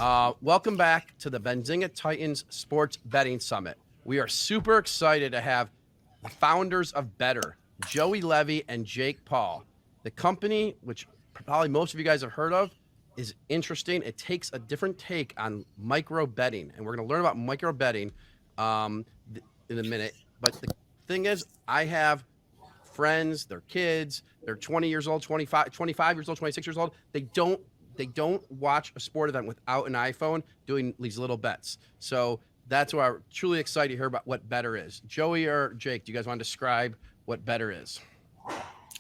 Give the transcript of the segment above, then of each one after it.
Welcome back to the Benzinga Titans Sports Betting Summit. We are super excited to have the founders of Betr, Joey Levy and Jake Paul. The company, which probably most of you guys have heard of, is interesting. It takes a different take on micro betting, and we're going to learn about micro betting in a minute. But the thing is, I have friends, their kids, they're 20 years old, 25 years old, 26 years old. They don't watch a sport event without an iPhone doing these little bets. So that's why I'm truly excited to hear about what Betr is. Joey or Jake, do you guys want to describe what Betr is?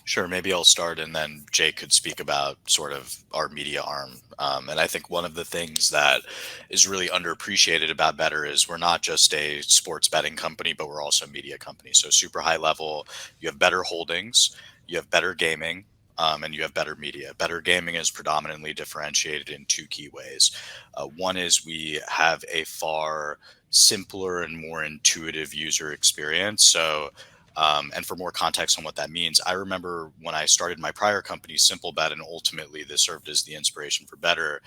Sure, maybe I'll start and then Jake could speak about sort of our media arm. And I think one of the things that is really underappreciated about Betr is we're not just a sports betting company, but we're also a media company. So super high level, you have Betr Holdings, you have Betr Gaming, and you have Betr Media. Betr Gaming is predominantly differentiated in two key ways. One is we have a far simpler and more intuitive user experience. And for more context on what that means, I remember when I started my prior company, SimpleBet, and ultimately this served as the inspiration for Betr.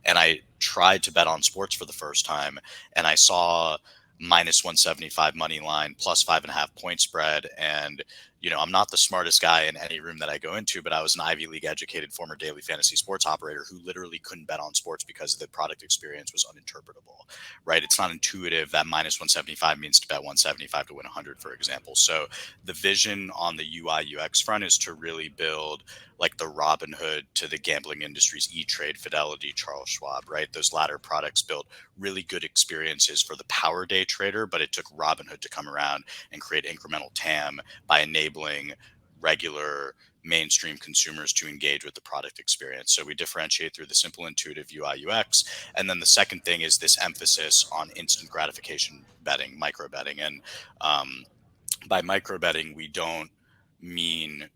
And I tried to bet on sports for the first time, and I saw minus 175 money line, plus 5.5 point spread. And, I'm not the smartest guy in any room that I go into, but I was an Ivy League educated former daily fantasy sports operator who literally couldn't bet on sports because the product experience was uninterpretable, right? It's not intuitive that minus 175 means to bet 175 to win 100, for example. So the vision on the UI UX front is to really build like the Robin Hood to the gambling industry's E-Trade, Fidelity, Charles Schwab, right? Those latter products build really good experiences for the power day trader, but it took Robinhood to come around and create incremental TAM by enabling regular mainstream consumers to engage with the product experience. So we differentiate through the simple, intuitive UI UX. And then the second thing is this emphasis on instant gratification betting, micro betting. And by micro betting, we don't mean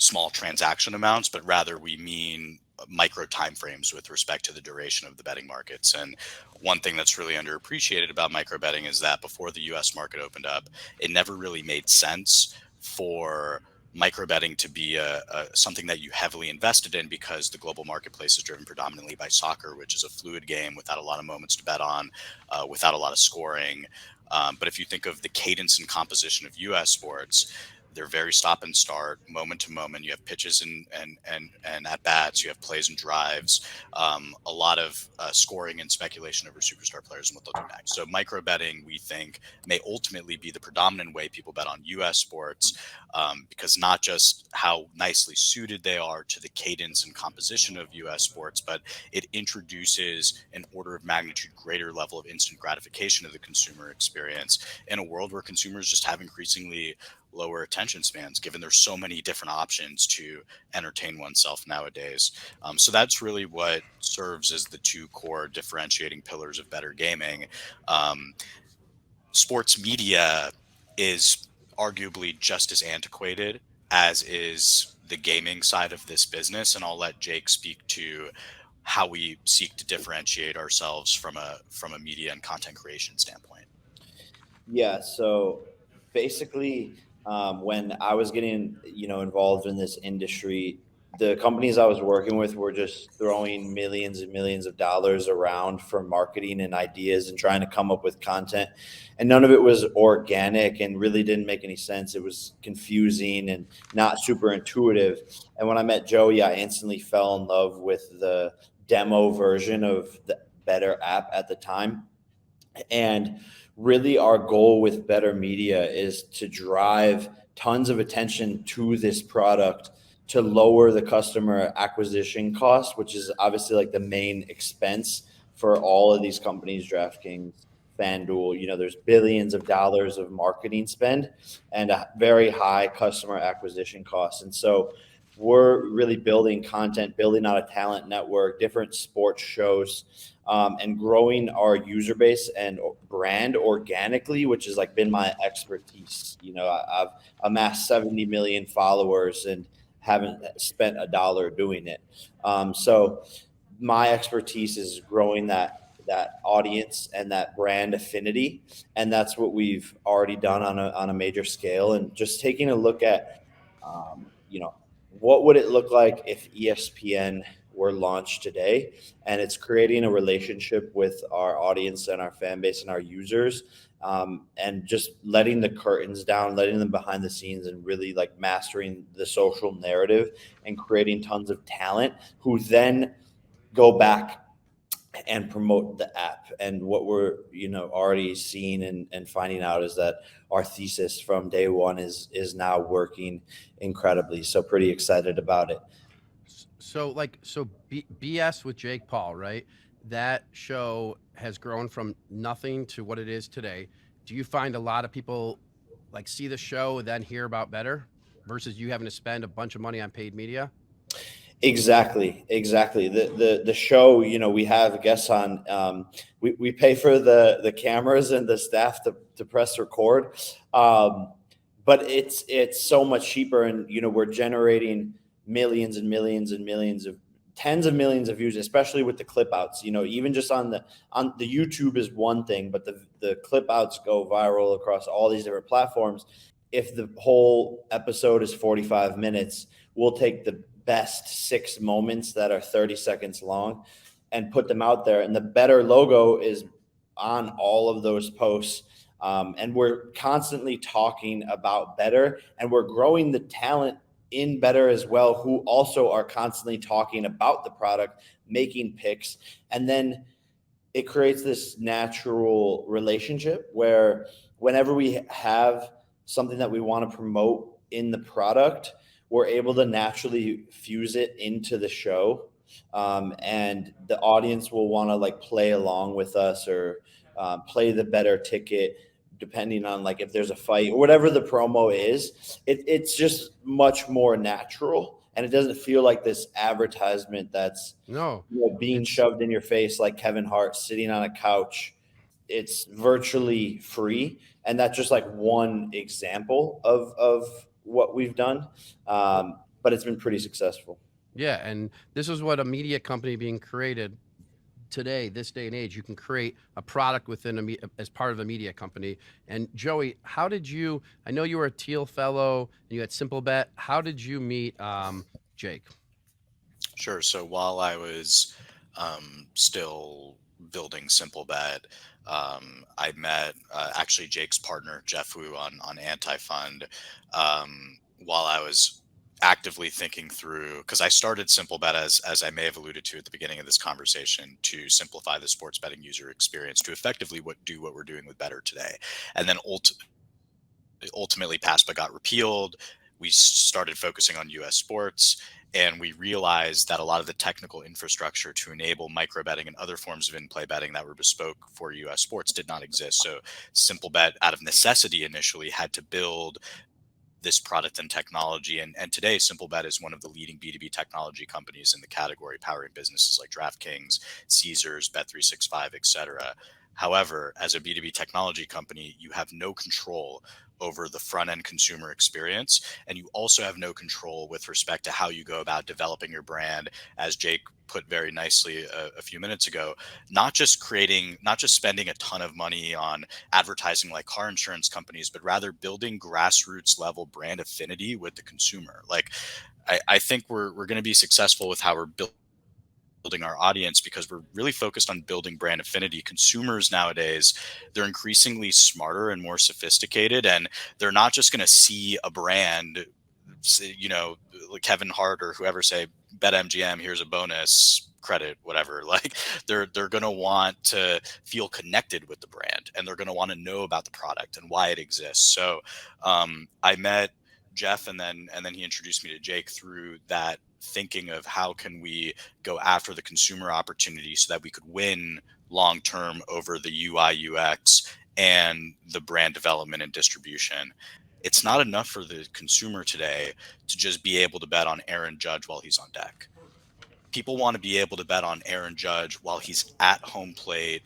small transaction amounts, but rather we mean micro timeframes with respect to the duration of the betting markets. And one thing that's really underappreciated about micro betting is that before the US market opened up, it never really made sense for micro betting to be something that you heavily invested in because the global marketplace is driven predominantly by soccer, which is a fluid game without a lot of moments to bet on, without a lot of scoring. But if you think of the cadence and composition of US sports, they're very stop and start, moment to moment. You have pitches and at bats. You have plays and drives. A lot of scoring and speculation over superstar players and what they'll do next. So micro betting, we think, may ultimately be the predominant way people bet on U.S. sports, because not just how nicely suited they are to the cadence and composition of U.S. sports, but it introduces an order of magnitude greater level of instant gratification of the consumer experience in a world where consumers just have increasingly lower attention spans, given there's so many different options to entertain oneself nowadays. So that's really what serves as the two core differentiating pillars of Betr Gaming. Sports media is arguably just as antiquated as is the gaming side of this business, and I'll let Jake speak to how we seek to differentiate ourselves from a media and content creation standpoint. Yeah. So basically, when I was getting, involved in this industry, the companies I was working with were just throwing millions and millions of dollars around for marketing and ideas and trying to come up with content. And none of it was organic and really didn't make any sense. It was confusing and not super intuitive. And when I met Joey, I instantly fell in love with the demo version of the Betr app at the time. And really, our goal with Betr Media is to drive tons of attention to this product to lower the customer acquisition cost, which is obviously like the main expense for all of these companies, DraftKings, FanDuel. There's billions of dollars of marketing spend and a very high customer acquisition cost. And so we're really building content, building out a talent network, different sports shows, and growing our user base and brand organically, which has like been my expertise. I've amassed 70 million followers and haven't spent a dollar doing it. So my expertise is growing that audience and that brand affinity, and that's what we've already done on a major scale. And just taking a look at, what would it look like if ESPN were launched today, and it's creating a relationship with our audience and our fan base and our users, and just letting the curtains down, letting them behind the scenes, and really like mastering the social narrative and creating tons of talent who then go back and promote the app. And what we're already seeing and finding out is that our thesis from day one is now working incredibly. So pretty excited about it. BS with Jake Paul, right? That show has grown from nothing to what it is today. Do you find a lot of people like see the show and then hear about Betr versus you having to spend a bunch of money on paid media? Exactly. The show, we have guests on. We pay for the cameras and the staff to press record, but it's so much cheaper, and we're generating millions and millions and millions of tens of millions of views, especially with the clip outs. Even just on the YouTube is one thing, but the clip outs go viral across all these different platforms. If the whole episode is 45 minutes, we'll take the best 6 moments that are 30 seconds long and put them out there. And the Betr logo is on all of those posts. And we're constantly talking about Betr, and we're growing the talent in Betr as well, who also are constantly talking about the product, making picks. And then it creates this natural relationship where whenever we have something that we want to promote in the product, we're able to naturally fuse it into the show, and the audience will want to like play along with us, or play the Betr ticket, depending on like if there's a fight or whatever the promo is. It's just much more natural, and it doesn't feel like this advertisement that's No, being it's shoved in your face like Kevin Hart sitting on a couch. It's virtually free, and that's just like one example of what we've done. But it's been pretty successful. yeah, and this is what a media company being created today, this day and age. You can create a product within as part of a media company. And Joey, how did you? I know you were a Teal Fellow and you had Simple Bet. How did you meet Jake? Sure. So while I was still building Simple Bet, I met actually Jake's partner Jeff Wu on Anti Fund, while I was actively thinking through, because I started Simple Bet as I may have alluded to at the beginning of this conversation, to simplify the sports betting user experience to effectively do what we're doing with Betr today, and then ultimately PASPA got repealed. We started focusing on US sports, and we realized that a lot of the technical infrastructure to enable micro betting and other forms of in-play betting that were bespoke for US sports did not exist. So Simple Bet, out of necessity initially, had to build this product and technology. And today, SimpleBet is one of the leading B2B technology companies in the category, powering businesses like DraftKings, Caesars, Bet365, et cetera. However, as a B2B technology company, you have no control over the front end consumer experience. And you also have no control with respect to how you go about developing your brand, as Jake put very nicely a few minutes ago. Not just spending a ton of money on advertising like car insurance companies, but rather building grassroots level brand affinity with the consumer. Like, I think we're going to be successful with how we're building our audience, because we're really focused on building brand affinity. Consumers nowadays, they're increasingly smarter and more sophisticated, and they're not just going to see a brand, like Kevin Hart or whoever, say BetMGM, here's a bonus credit, whatever. Like, they're going to want to feel connected with the brand, and they're going to want to know about the product and why it exists. So I met Jeff, and then he introduced me to Jake through that thinking of how can we go after the consumer opportunity so that we could win long term over the UI UX and the brand development and distribution. It's not enough for the consumer today to just be able to bet on Aaron Judge while he's on deck. People want to be able to bet on Aaron Judge while he's at home plate.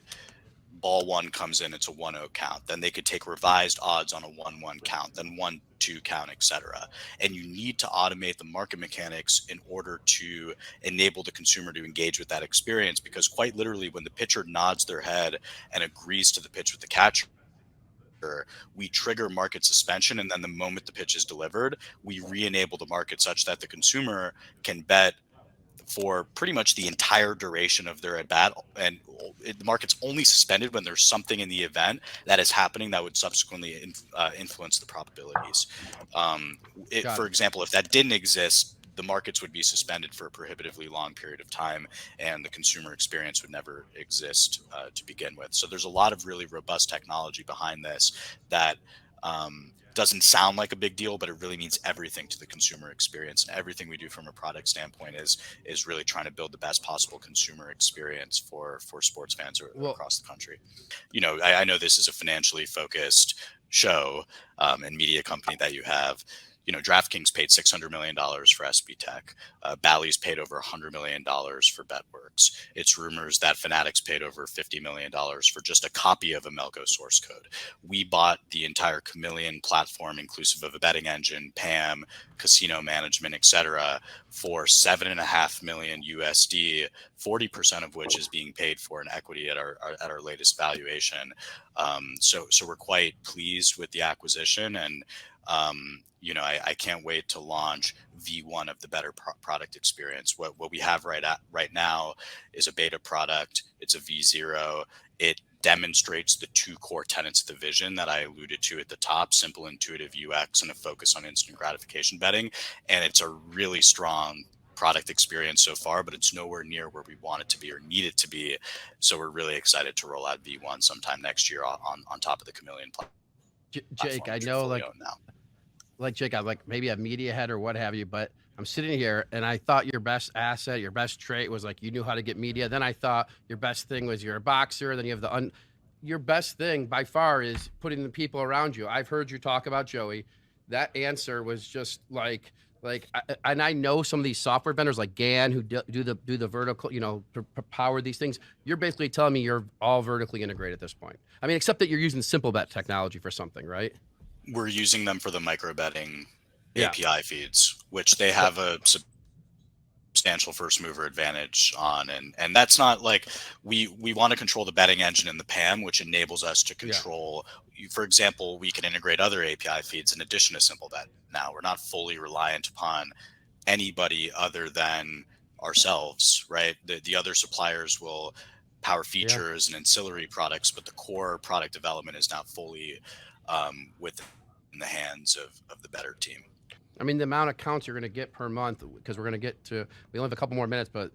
Ball one comes in, it's a 1-0 count. Then they could take revised odds on a 1-1 count, then 1-2 count, etc. And you need to automate the market mechanics in order to enable the consumer to engage with that experience, because quite literally, when the pitcher nods their head and agrees to the pitch with the catcher, we trigger market suspension, and then the moment the pitch is delivered, we re-enable the market such that the consumer can bet for pretty much the entire duration of their at bat, and the market's only suspended when there's something in the event that is happening that would subsequently influence the probabilities. For example, if that didn't exist, the markets would be suspended for a prohibitively long period of time, and the consumer experience would never exist to begin with. So there's a lot of really robust technology behind this that doesn't sound like a big deal, but it really means everything to the consumer experience. And everything we do from a product standpoint is really trying to build the best possible consumer experience for sports fans across the country. I know this is a financially focused show and media company that you have. DraftKings paid $600 million for SB Tech. Bally's paid over $100 million for BetWorks. It's rumors that Fanatics paid over $50 million for just a copy of a Melco source code. We bought the entire Chameleon platform, inclusive of a betting engine, PAM, casino management, etc., for $7.5 million USD, 40% of which is being paid for in equity at our latest valuation. So we're quite pleased with the acquisition, and I can't wait to launch V1 of the Betr product experience. What we have right now is a beta product. It's a V0. It demonstrates the two core tenets of the vision that I alluded to at the top: simple, intuitive UX and a focus on instant gratification betting. And it's a really strong product experience so far, but it's nowhere near where we want it to be or need it to be. So we're really excited to roll out V1 sometime next year on top of the Chameleon platform. Jake, I know, Jake, I'm maybe a media head or what have you, but I'm sitting here and I thought your best asset, your best trait was you knew how to get media. Then I thought your best thing was you're a boxer. Then you have your best thing by far is putting the people around you. I've heard you talk about Joey. That answer was just and I know some of these software vendors like GAN who do the vertical, power these things. You're basically telling me you're all vertically integrated at this point. I mean, except that you're using simple bet technology for something, right? We're using them for the micro betting API feeds, which they have a substantial first mover advantage on. And that's not we want to control the betting engine and the PAM, which enables us to control, for example, we can integrate other API feeds in addition to simple bet. Now we're not fully reliant upon anybody other than ourselves, right? The other suppliers will power features and ancillary products, but the core product development is not fully within the hands of the Betr team. I mean, the amount of counts you're going to get per month, because we're going to get to, we only have a couple more minutes, but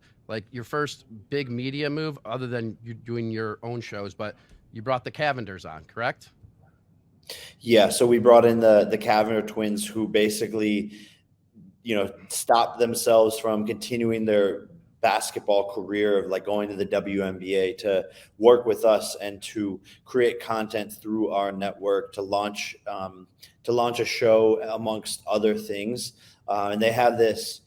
your first big media move, other than you doing your own shows, but you brought the Cavenders on, correct? Yeah. So we brought in the Cavender twins, who basically, stopped themselves from continuing their basketball career of going to the WNBA to work with us and to create content through our network to launch a show amongst other things. And they have this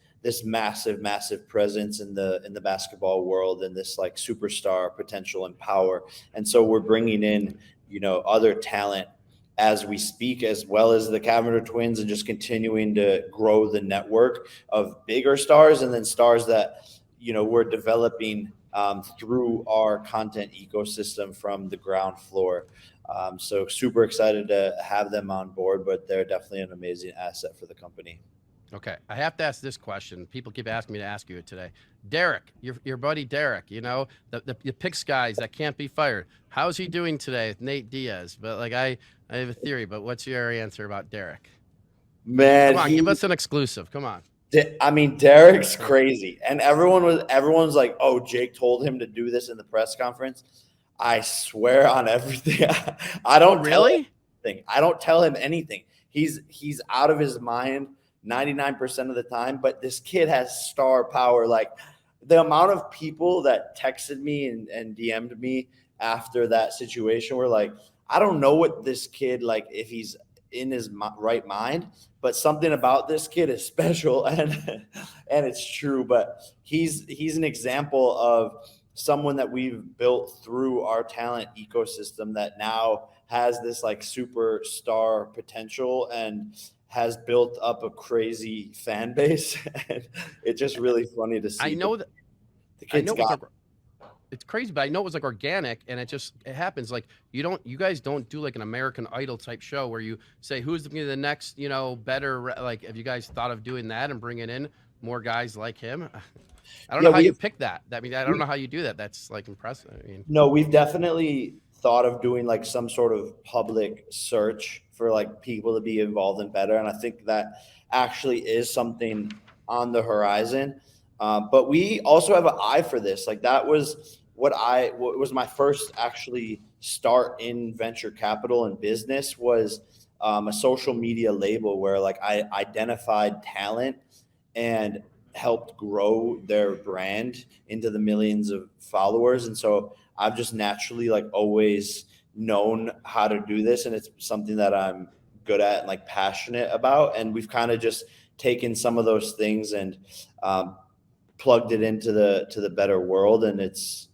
massive presence in the basketball world and this superstar potential and power. And so we're bringing in, other talent as we speak, as well as the Cavender twins, and just continuing to grow the network of bigger stars and then stars that, we're developing through our content ecosystem from the ground floor. So super excited to have them on board, but they're definitely an amazing asset for the company. Okay. I have to ask this question. People keep asking me to ask you it today. Derek, your buddy Derek, the picks guys that can't be fired. How's he doing today with Nate Diaz? But I have a theory, but what's your answer about Derek? Man, come on, give us an exclusive. Come on. I mean, Derek's crazy. And everyone's like, oh, Jake told him to do this in the press conference. I swear on everything. I don't really? I don't tell him anything. He's out of his mind 99% of the time, but this kid has star power. The amount of people that texted me and DM'd me after that situation were like, I don't know what this kid, if he's in his right mind, but something about this kid is special, and it's true. But he's an example of someone that we've built through our talent ecosystem that now has this superstar potential and has built up a crazy fan base. And it's just really funny to see. I know that the kids got. it's crazy, but I know it was like organic, and it happens. Like you guys don't do like an American Idol type show where you say who's going to be the next, better. Like, have you guys thought of doing that and bringing in more guys like him? I don't know how you pick that. I mean, I don't know how you do that. That's like impressive. I mean, no, we've definitely thought of doing like some sort of public search for like people to be involved in Better, and I think that actually is something on the horizon. But we also have an eye for this. Like that was what was my first actually start in venture capital and business was a social media label where like I identified talent and helped grow their brand into the millions of followers. And so I've just naturally like always known how to do this. And it's something that I'm good at and like passionate about. And we've kind of just taken some of those things and plugged it into the better world, and it's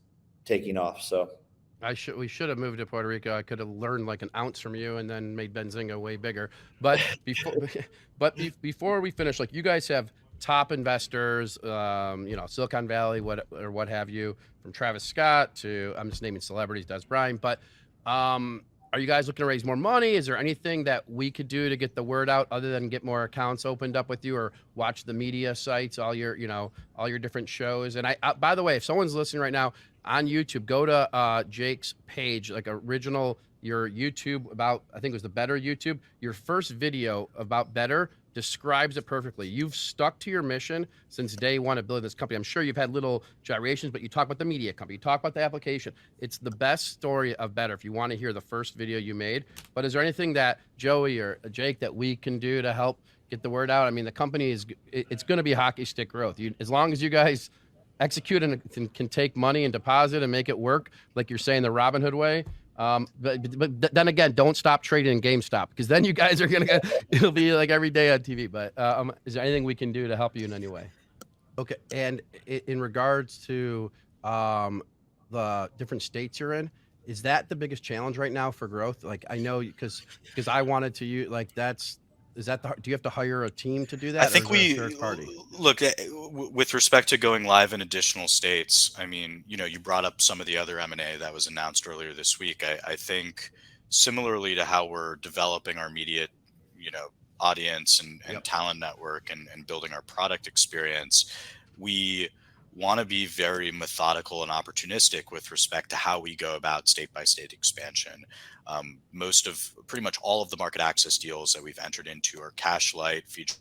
taking off. So we should have moved to Puerto Rico. I could have learned like an ounce from you and then made Benzinga way bigger. But before we finish, like you guys have top investors, Silicon Valley, what have you, from Travis Scott to, I'm just naming celebrities, Des Bryant. But are you guys looking to raise more money? Is there anything that we could do to get the word out other than get more accounts opened up with you, or watch the media sites, all your different shows? And by the way, if someone's listening right now on YouTube, go to Jake's page, like your YouTube about, I think it was the Betr YouTube. Your first video about Betr describes it perfectly. You've stuck to your mission since day one of building this company. I'm sure you've had little gyrations, but you talk about the media company, you talk about the application. It's the best story of Betr if you want to hear the first video you made. But is there anything that Joey or Jake that we can do to help get the word out? I mean, the company it's going to be hockey stick growth. As long as you guys execute and can take money and deposit and make it work, like you're saying the Robin Hood way. But then again, don't stop trading in GameStop, because then you guys are it'll be like every day on TV. But is there anything we can do to help you in any way? Okay. And in regards to the different states you're in, is that the biggest challenge right now for growth? Like I know because I wanted to use like do you have to hire a team to do that? I think third party? Look, with respect to going live in additional states. I mean, you brought up some of the other M&A that was announced earlier this week. I think similarly to how we're developing our media, audience and Yep. talent network and building our product experience, we want to be very methodical and opportunistic with respect to how we go about state by state expansion. Pretty much all of the market access deals that we've entered into are cash light, featuring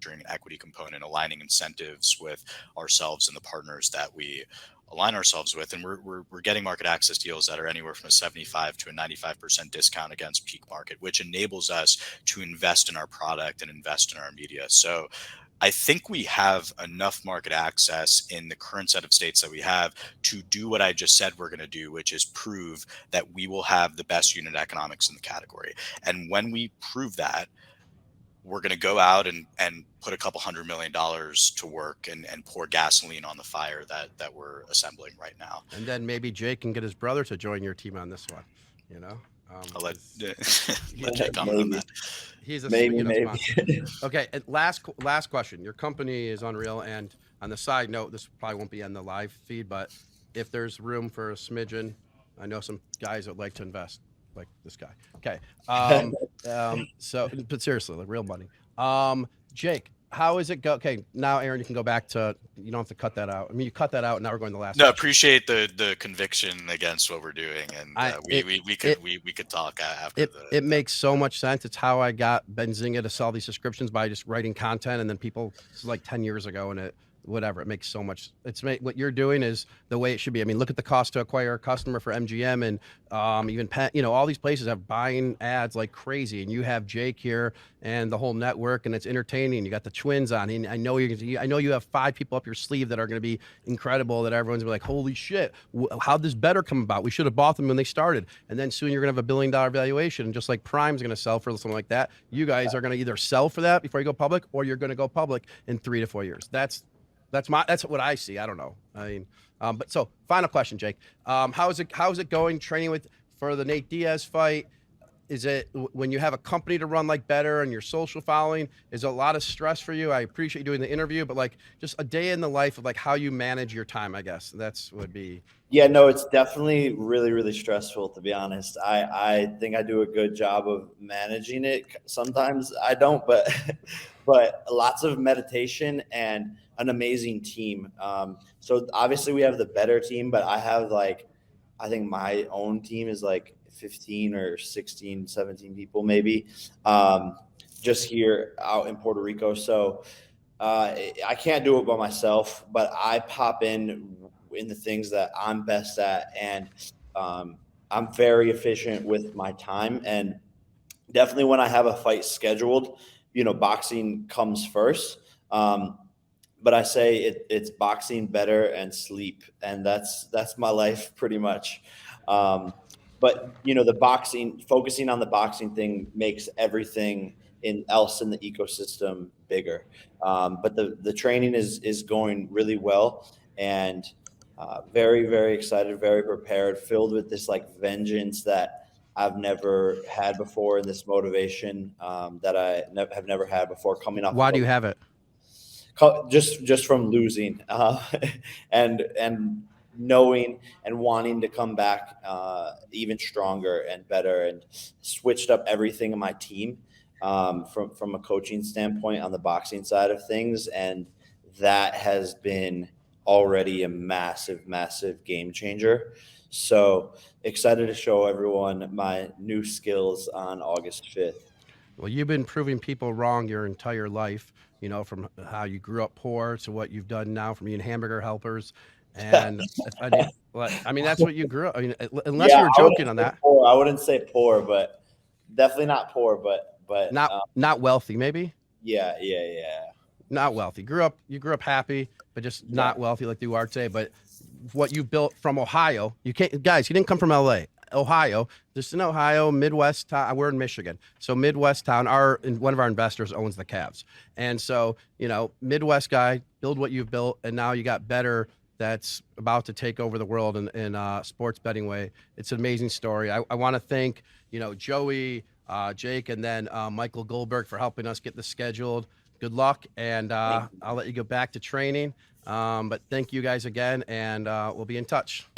an equity component, aligning incentives with ourselves and the partners that we align ourselves with. And we're getting market access deals that are anywhere from a 75 to a 95% discount against peak market, which enables us to invest in our product and invest in our media. So I think we have enough market access in the current set of states that we have to do what I just said we're going to do, which is prove that we will have the best unit economics in the category. And when we prove that, we're going to go out and put a couple $100 million to work and pour gasoline on the fire that we're assembling right now. And then maybe Jake can get his brother to join your team on this one, I'll let Jake comment on that. He's a maybe. Okay, and last question. Your company is unreal, and on the side note, this probably won't be on the live feed, but if there's room for a smidgen, I know some guys that would like to invest, like this guy. Okay, but seriously, like real money. Jake, how is it go? Okay, now Aaron, you can go back to. You don't have to cut that out. I mean, you cut that out. And now we're going to the last. No, question. Appreciate the conviction against what we're doing, and we could talk after. It makes so much sense. It's how I got Benzinga to sell these subscriptions, by just writing content, and then people. This is like 10 years ago, and it makes so much. What you're doing is the way it should be. I mean, look at the cost to acquire a customer for MGM, and even all these places have buying ads like crazy, and you have Jake here and the whole network, and it's entertaining. You got the twins on, and I know you have 5 people up your sleeve that are going to be incredible. That everyone's gonna be like, holy shit, how'd this Betr come about? We should have bought them when they started, and then soon you're gonna have $1 billion valuation, and just like Prime's gonna sell for something like that, you guys are gonna either sell for that before you go public, or you're gonna go public in 3 to 4 years. That's what I see. I don't know. I mean, but so final question, Jake. How's it going training for the Nate Diaz fight? is it when you have a company to run like Betr and your social following, is it a lot of stress for you? I appreciate you doing the interview, but like just a day in the life of like how you manage your time, I guess that's would be. Yeah, no, it's definitely really, really stressful, to be honest. I think I do a good job of managing it. Sometimes I don't, but but lots of meditation and an amazing team. So obviously we have the better team, but I have like, I think my own team is like 15 or 16, 17 people maybe, just here out in Puerto Rico. So I can't do it by myself, but I pop in the things that I'm best at, and I'm very efficient with my time. And definitely, when I have a fight scheduled, boxing comes first. But I say it's boxing, better, and sleep, and that's my life pretty much. But the boxing, focusing on the boxing thing makes everything else in the ecosystem bigger. But the training is going really well, and very, very excited, very prepared, filled with this like vengeance that I've never had before, and this motivation that I have never had before, coming off Why of do you have it? just from losing, and knowing and wanting to come back even stronger and better, and switched up everything in my team, from a coaching standpoint on the boxing side of things, and that has been already a massive, massive game changer. So excited to show everyone my new skills on August 5th. Well, you've been proving people wrong your entire life, from how you grew up poor to what you've done now from being hamburger helpers. And I mean, that's what you grew up. I mean, unless you Yeah, were joking on that. poor. I wouldn't say poor, but definitely not poor, but Not wealthy, maybe. yeah, yeah, yeah. Not wealthy. You grew up happy, but just not wealthy like you are today. But what you built from Ohio, you can't, guys. You didn't come from LA. Ohio, just in Ohio, Midwest town. We're in Michigan, so Midwest town. One of our investors owns the Cavs, and so Midwest guy, build what you've built, and now you got Betr that's about to take over the world in sports betting way. It's an amazing story. I want to thank Joey, Jake, and then Michael Goldberg for helping us get this scheduled. Good luck, and I'll let you go back to training. But thank you guys again, and we'll be in touch.